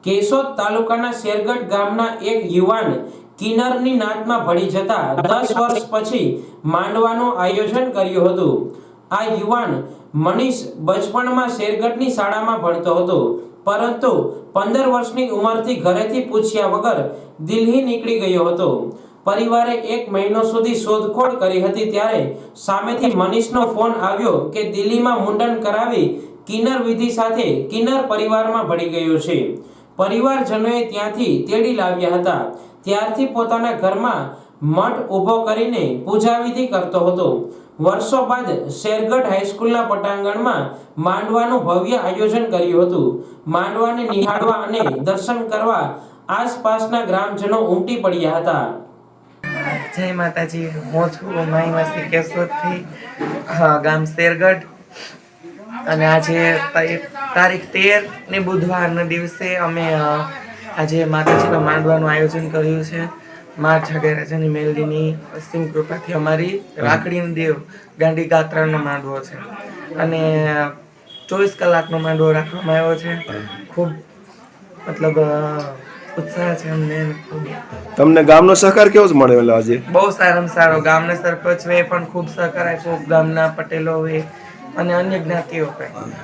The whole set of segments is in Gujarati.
કેશોદ તાલુકાના શેરગઢ ગામના એક યુવાન કિન્નરની નાતમાં ભળી જતા 10 વર્ષ પછી માંડવાનું આયોજન કર્યું હતું। આ યુવાન મનીષ બચપણમાં શેરગઢની શાળામાં ભણતો હતો, પરંતુ 15 વર્ષની ઉંમરથી ઘરેથી પૂછ્યા વગર દિલ્હી નીકળી ગયો હતો। પરિવારે 1 મહિનો સુધી શોધખોળ કરી હતી, ત્યારે સામેથી મનીષનો ફોન આવ્યો કે દિલ્હીમાં મુંડન કરાવી કિન્નર વિધિ સાથે કિન્નર પરિવારમાં ભળી ગયો છે। પરિવારજનોએ ત્યાંથી તેડી લાવ્યા હતા। ત્યારથી પોતાના ઘરમાં મઠ ઊભો કરીને પૂજા વિધિ કરતો હતો। વર્ષો બાદ શેરગઢ હાઈસ્કૂલના પટાંગણમાં માંડવાનું ભવ્ય આયોજન કર્યું હતું। માંડવાને નિહાળવા અને દર્શન કરવા આસપાસના ગ્રામજનો ઉમટી પડ્યા હતા। જય માતાજી। હું છું માઈ મસ્તી કેશોદથી, ગામ શેરગઢ। અને આજે તારીખ 13 ને બુધવારના દિવસે અમે આજે માતાજીના માંડવાનું આયોજન કર્યું છે। મા જાગેરાજાની મેલડીની અસીમ કૃપાથી અમારી રાખડીનો દેવ ગાંડી ગાત્રાનો માંડવો છે અને 24 કલાકનો માંડવો રાખવામાં આવ્યો છે। ખૂબ મતલબ ઉત્સાહ છે અમને। તમને ગામનો સહકાર કેવો મળેલો આજે? બહુ સારામાં સારો। ગામના સરપંચે પણ ખૂબ સહકાર આપ્યો, ગામના પટેલોએ અને અન્ય જ્ઞાતિઓ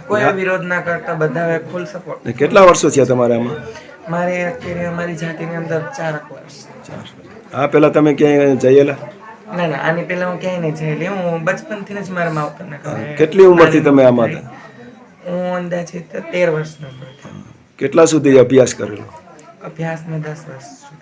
કોઈ વિરોધ ના કરતા બધાએ ફૂલ સપોર્ટ। કેટલા વર્ષો થયા તમારે આમાં? મારે અત્યારે અમારી જાતિની અંદર 4 વર્ષ। આ પહેલા તમે ક્યાંય જયેલા? ના ના, આની પહેલા હું ક્યાંય નહીં જયેલી। હું બચપનથી જ મારા માવતરના ઘરે। કેટલી ઉંમરથી તમે આમાં હતા? હું અંદાજિત 13 વર્ષનો હતો। કેટલા સુધી અભ્યાસ કરેલો? અભ્યાસ મેં 10 વર્ષ સુધી।